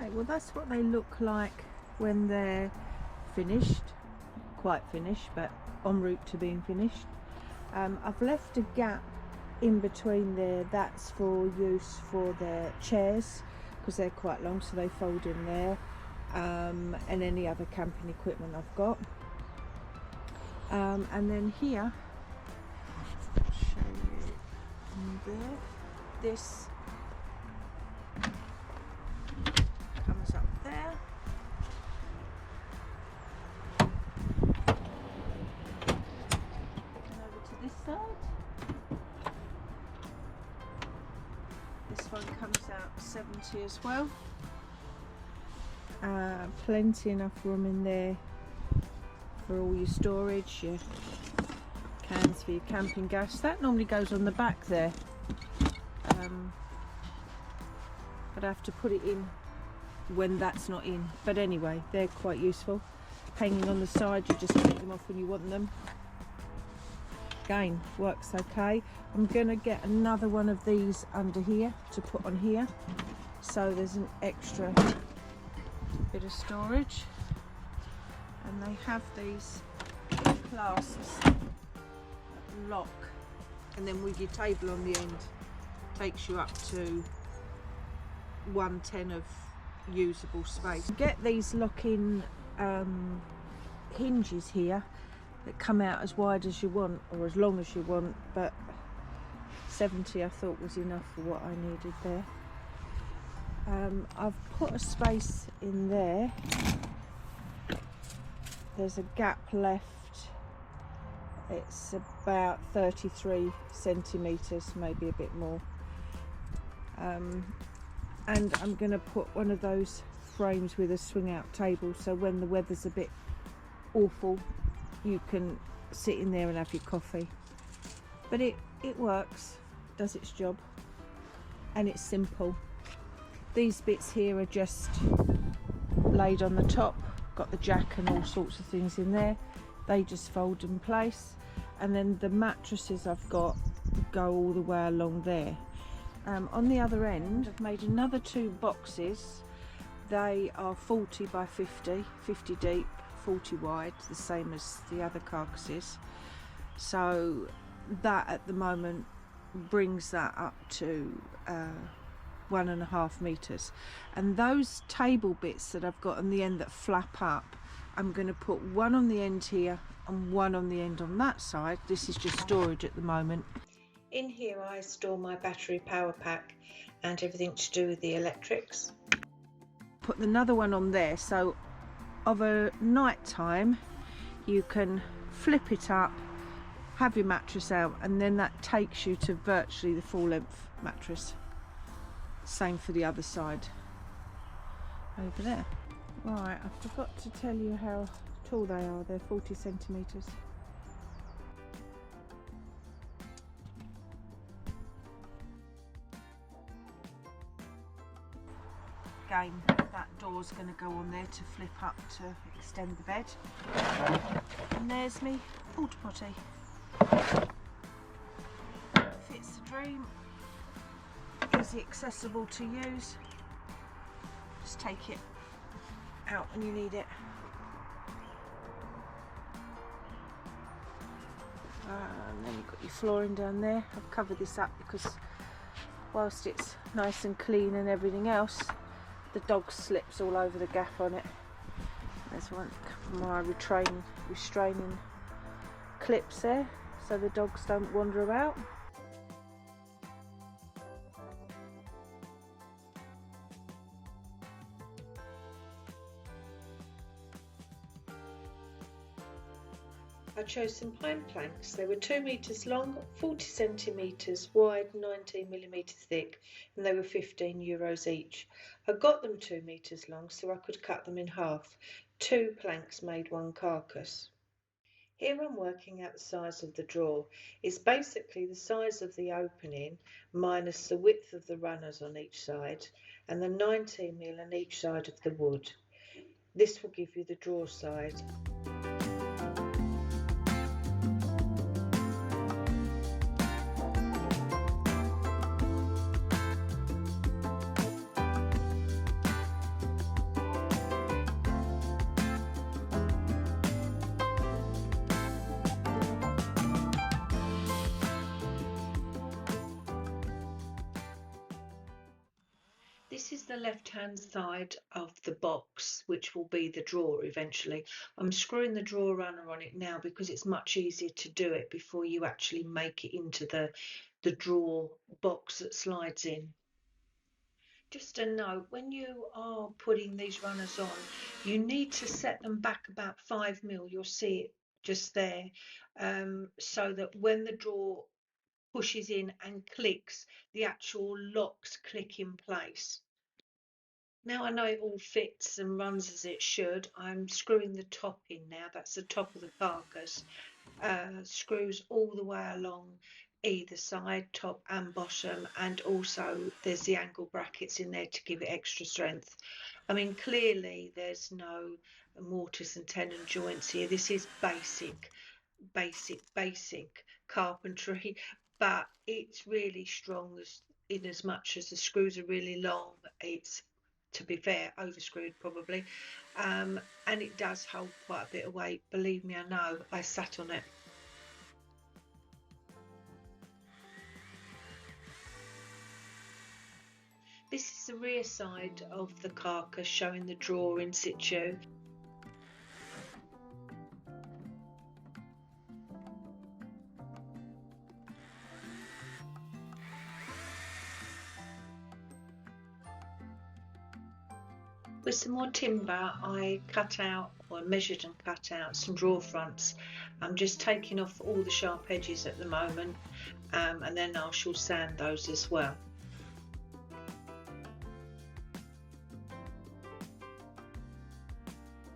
Okay, well that's what they look like when they're finished, quite finished, but en route to being finished. I've left a gap in between there. That's for use for their chairs because they're quite long, so they fold in there, and any other camping equipment I've got. And then here, I'll show you there, this comes up there. And over to this side. This one comes out 70 as well. Plenty enough room in there for all your storage, your cans for your camping gas. That normally goes on the back there, but I have to put it in when that's not in. But anyway, they're quite useful. Hanging on the side, you just take them off when you want them. Again, works okay. I'm going to get another one of these under here to put on here, so there's an extra bit of storage. And they have these clasps that lock, and then with your table on the end, takes you up to 1/10 of usable space. Get these lock-in hinges here that come out as wide as you want or as long as you want, but 70 I thought was enough for what I needed there. I've put a space in there. There's a gap left. It's about 33 centimetres, maybe a bit more. And I'm going to put one of those frames with a swing out table, so when the weather's a bit awful you can sit in there and have your coffee. But it works, does its job, and it's simple. These bits here are just laid on the top, got the jack and all sorts of things in there. They just fold in place, and then the mattresses I've got go all the way along there. On the other end I've made another 2 boxes. They are 40 by 50 deep, 40 wide, the same as the other carcasses. So that at the moment brings that up to 1.5 meters. And those table bits that I've got on the end that flap up, I'm going to put one on the end here and one on the end on that side. This is just storage at the moment. In here I store my battery power pack and everything to do with the electrics. Put another one on there, so of a night time you can flip it up, have your mattress out, and then that takes you to virtually the full length mattress. Same for the other side over there. Right, I forgot to tell you how tall they are. They're 40 centimetres. Again, that door's going to go on there to flip up to extend the bed. And there's me porta potty. Fits the dream. Easy accessible to use. Just take it out when you need it. And then you've got your flooring down there. I've covered this up because whilst it's nice and clean and everything else, the dog slips all over the gaff on it. There's one of my restraining clips there, so the dogs don't wander about. I chose some pine planks. They were 2 meters long, 40 centimeters wide, 19 millimeters thick, and they were €15 each. I got them 2 meters long so I could cut them in half. 2 planks made 1 carcass. Here I'm working out the size of the drawer. It's basically the size of the opening minus the width of the runners on each side and the 19mm on each side of the wood. This will give you the drawer size. the left-hand side of the box, which will be the drawer eventually. I'm screwing the drawer runner on it now because it's much easier to do it before you actually make it into the drawer box that slides in. Just a note, when you are putting these runners on, you need to set them back about 5mm. You'll see it just there, so that when the drawer pushes in and clicks, the actual locks click in place. Now I know it all fits and runs as it should. I'm screwing the top in now. That's the top of the carcass. Screws all the way along either side, top and bottom, and also there's the angle brackets in there to give it extra strength. I mean, clearly there's no mortise and tenon joints here. This is basic carpentry, but it's really strong in as much as the screws are really long. It's, to be fair, overscrewed probably, and it does hold quite a bit of weight. Believe me, I know, I sat on it. This is the rear side of the carcass, showing the drawer in situ. With some more timber, I cut out, or measured and cut out, some drawer fronts. I'm just taking off all the sharp edges at the moment, and then I shall sand those as well.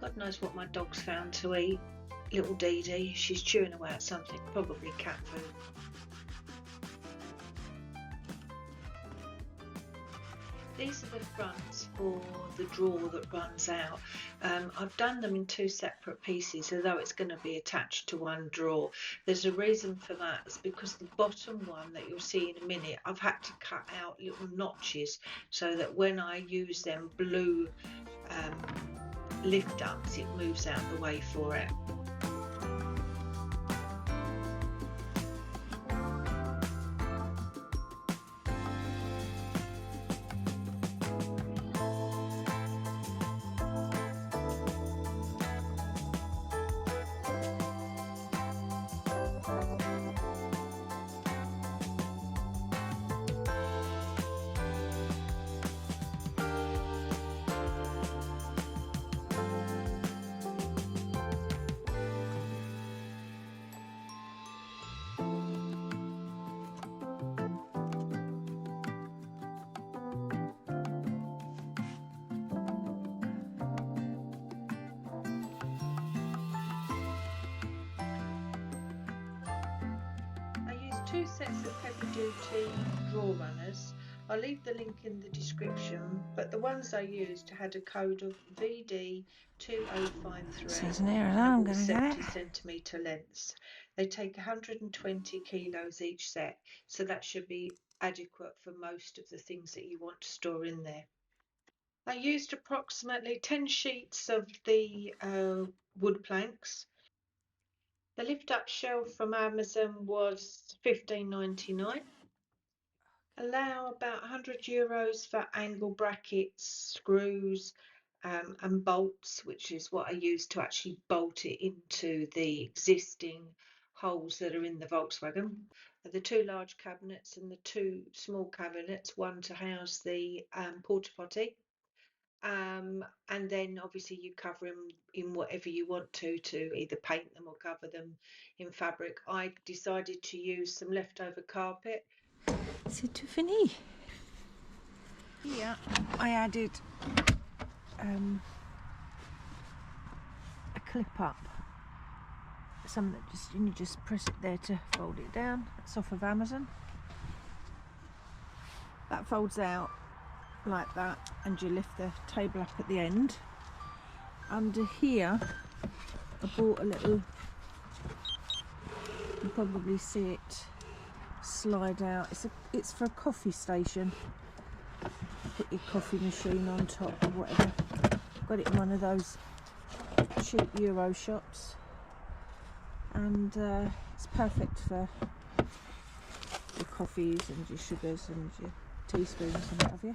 God knows what my dog's found to eat. Little Dee Dee, she's chewing away at something, probably cat food. These are the fronts for the drawer that runs out. I've done them in two separate pieces, although it's going to be attached to one drawer. There's a reason for that. It's because the bottom one that you'll see in a minute, I've had to cut out little notches so that when I use them blue lift ups, it moves out the way for it. Two sets of heavy-duty drawer runners. I'll leave the link in the description, but the ones I used had a code of VD2053 and all 70cm lengths. They take 120 kilos each set, so that should be adequate for most of the things that you want to store in there. I used approximately 10 sheets of the wood planks. The lift-up shelf from Amazon was £15.99. Allow about €100 for angle brackets, screws, and bolts, which is what I use to actually bolt it into the existing holes that are in the Volkswagen. The two large cabinets and the two small cabinets, one to house the porta potty. And then obviously you cover them in whatever you want to either paint them or cover them in fabric. I decided to use some leftover carpet. C'est tout fini. Here I added a clip up, some that you just press it there to fold it down. That's off of Amazon. That folds out like that, and you lift the table up at the end. Under here I bought a little, you can probably see it slide out. It's for a coffee station. Put your coffee machine on top or whatever. Got it in one of those cheap Euro shops, and it's perfect for your coffees and your sugars and your teaspoons and what have you.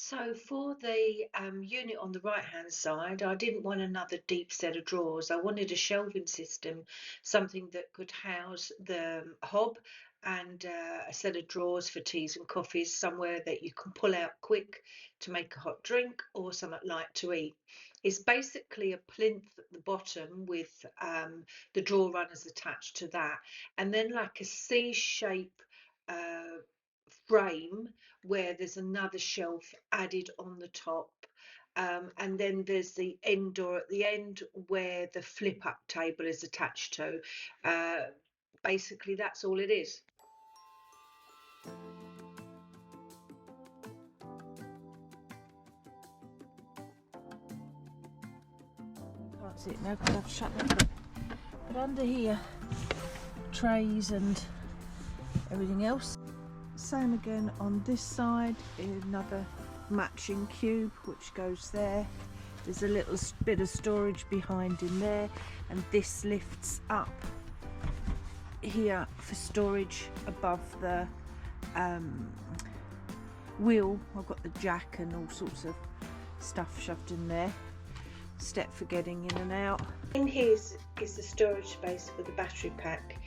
So for the unit on the right hand side, I didn't want another deep set of drawers. I wanted a shelving system, something that could house the hob and a set of drawers for teas and coffees, somewhere that you can pull out quick to make a hot drink or something light to eat. It's basically a plinth at the bottom with the drawer runners attached to that, and then like a C shape frame where there's another shelf added on the top, and then there's the end door at the end where the flip up table is attached to. Basically that's all it is. Can't see it now because I've shut it. But under here, trays and everything else. Same again on this side, another matching cube which goes there. There's a little bit of storage behind in there, and this lifts up here for storage above the wheel. I've got the jack and all sorts of stuff shoved in there. Step for getting in and out. In here is the storage space for the battery pack,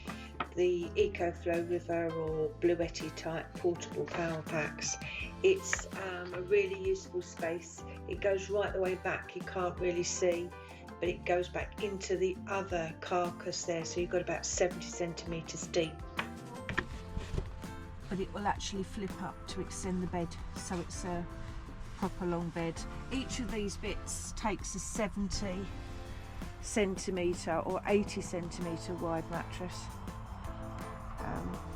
the EcoFlow River or Bluetti type portable power packs. It's a really useful space. It goes right the way back, you can't really see, but it goes back into the other carcass there, so you've got about 70 centimetres deep. But it will actually flip up to extend the bed, so it's a proper long bed. Each of these bits takes a 70 centimetre or 80 centimetre wide mattress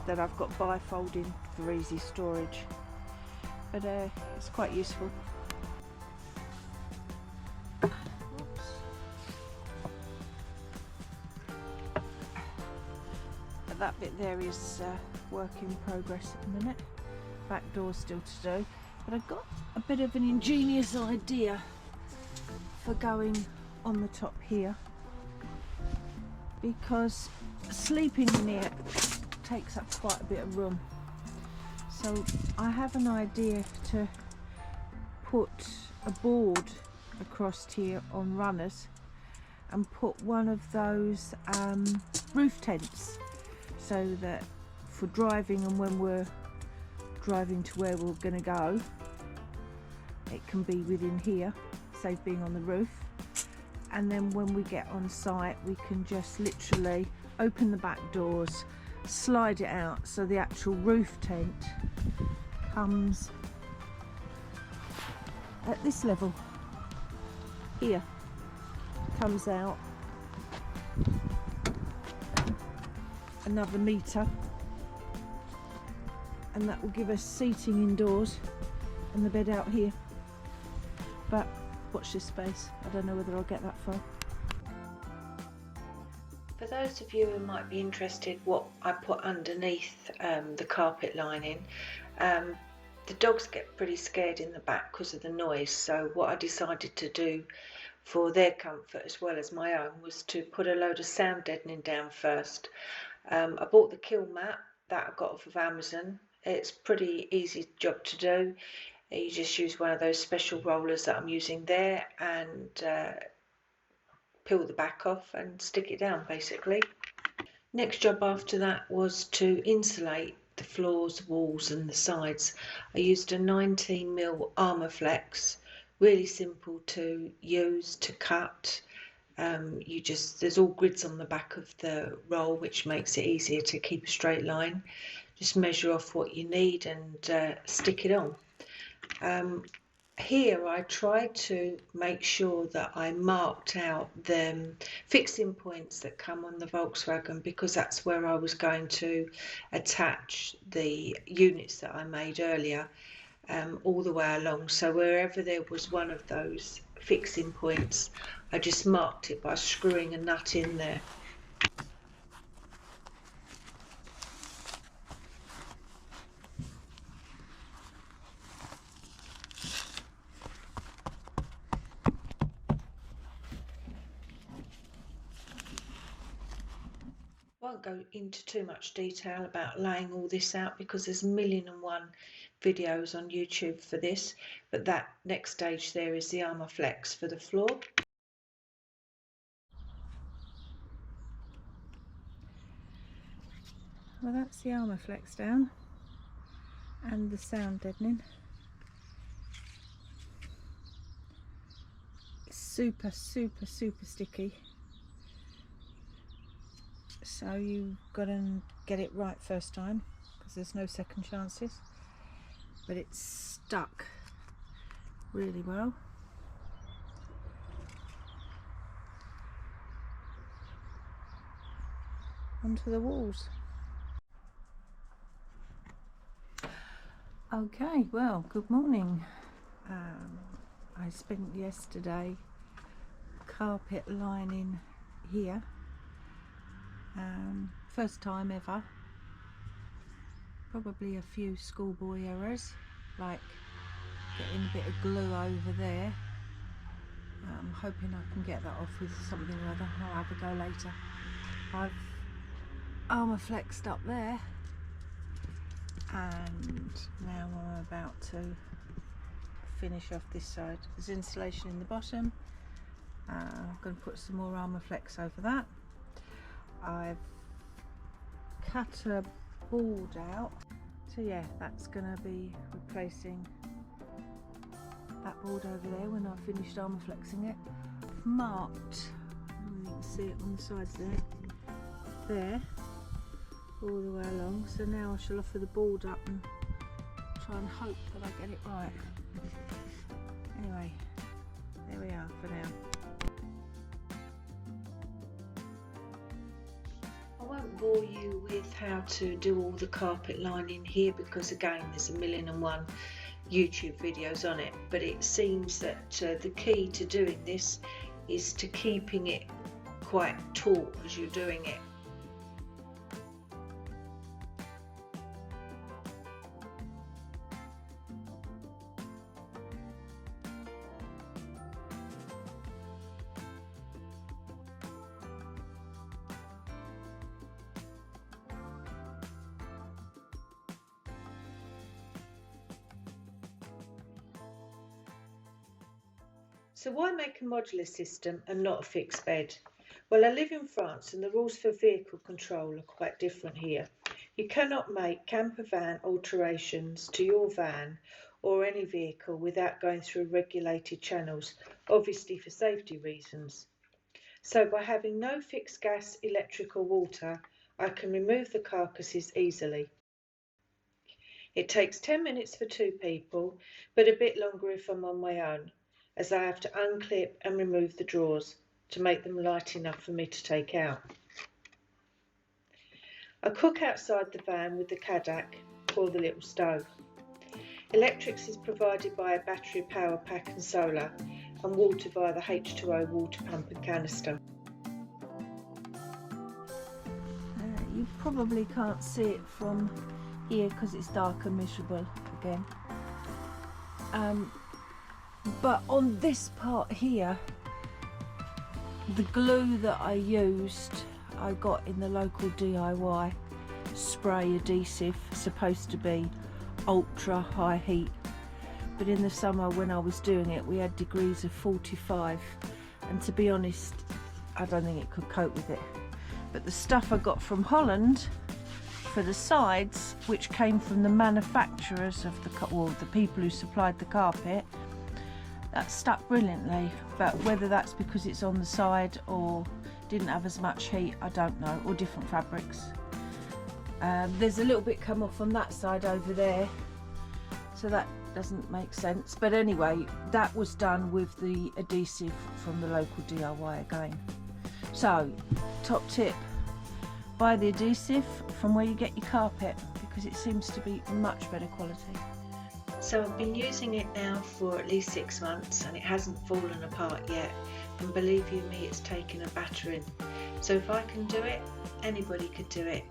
that I've got bifolding for easy storage, but it's quite useful. Oops. But that bit there is work in progress at the minute. Back door still to do, but I've got a bit of an ingenious idea for going on the top here, because sleeping in here takes up quite a bit of room. So I have an idea to put a board across here on runners and put one of those roof tents, so that for driving and when we're driving to where we're going to go, it can be within here, save being on the roof. And then when we get on site, we can just literally open the back doors, slide it out, so the actual roof tent comes at this level here, comes out another metre, and that will give us seating indoors and the bed out here. But watch this space, I don't know whether I'll get that far. For those of you who might be interested what I put underneath the carpet lining, the dogs get pretty scared in the back because of the noise, so what I decided to do for their comfort as well as my own was to put a load of sound deadening down first. I bought the kill mat that I got off of Amazon. It's pretty easy job to do. You just use one of those special rollers that I'm using there and peel the back off and stick it down basically. Next job after that was to insulate the floors, walls and the sides. I used a 19mm Armorflex, really simple to use, to cut. There's all grids on the back of the roll, which makes it easier to keep a straight line. Just measure off what you need and stick it on. Here I tried to make sure that I marked out the fixing points that come on the Volkswagen, because that's where I was going to attach the units that I made earlier, all the way along. So wherever there was one of those fixing points, I just marked it by screwing a nut in there. go into too much detail about laying all this out because there's 1,000,001 videos on YouTube for this, but that next stage there is the armour flex for the floor. Well, that's the armour flex down and the sound deadening. It's super sticky, so you've got to get it right first time because there's no second chances, but it's stuck really well. Onto the walls. Okay, well, good morning. I spent yesterday carpet lining here. First time ever. Probably a few schoolboy errors, like getting a bit of glue over there. I'm hoping I can get that off with something or other. I'll have a go later. I've armour flexed up there, and now I'm about to finish off this side. There's insulation in the bottom. I'm going to put some more armour flex over that. I've cut a board out, so yeah, that's going to be replacing that board over there when I've finished armour flexing it. I've marked, you can see it on the sides there, all the way along, so now I shall offer the board up and try and hope that I get it right. Anyway, there we are for now. I won't bore you with how to do all the carpet lining here because again there's 1,000,001 YouTube videos on it, but it seems that the key to doing this is to keeping it quite taut as you're doing it. So why make a modular system and not a fixed bed? Well, I live in France and the rules for vehicle control are quite different here. You cannot make camper van alterations to your van or any vehicle without going through regulated channels, obviously for safety reasons. So by having no fixed gas, electric or water, I can remove the carcasses easily. It takes 10 minutes for 2 people, but a bit longer if I'm on my own, as I have to unclip and remove the drawers to make them light enough for me to take out. I cook outside the van with the Kadak or the little stove. Electrics is provided by a battery power pack and solar, and water via the H2O water pump and canister. You probably can't see it from here because it's dark and miserable again. But on this part here, the glue that I used, I got in the local DIY spray adhesive, supposed to be ultra high heat, but in the summer when I was doing it we had degrees of 45, and to be honest I don't think it could cope with it. But the stuff I got from Holland for the sides, which came from the manufacturers of the people who supplied the carpet, that stuck brilliantly. But whether that's because it's on the side or didn't have as much heat, I don't know, or different fabrics. There's a little bit come off on that side over there, so that doesn't make sense. But anyway, that was done with the adhesive from the local DIY again. So top tip, buy the adhesive from where you get your carpet because it seems to be much better quality. So I've been using it now for at least 6 months and it hasn't fallen apart yet, and believe you me, it's taken a battering. So if I can do it, anybody could do it.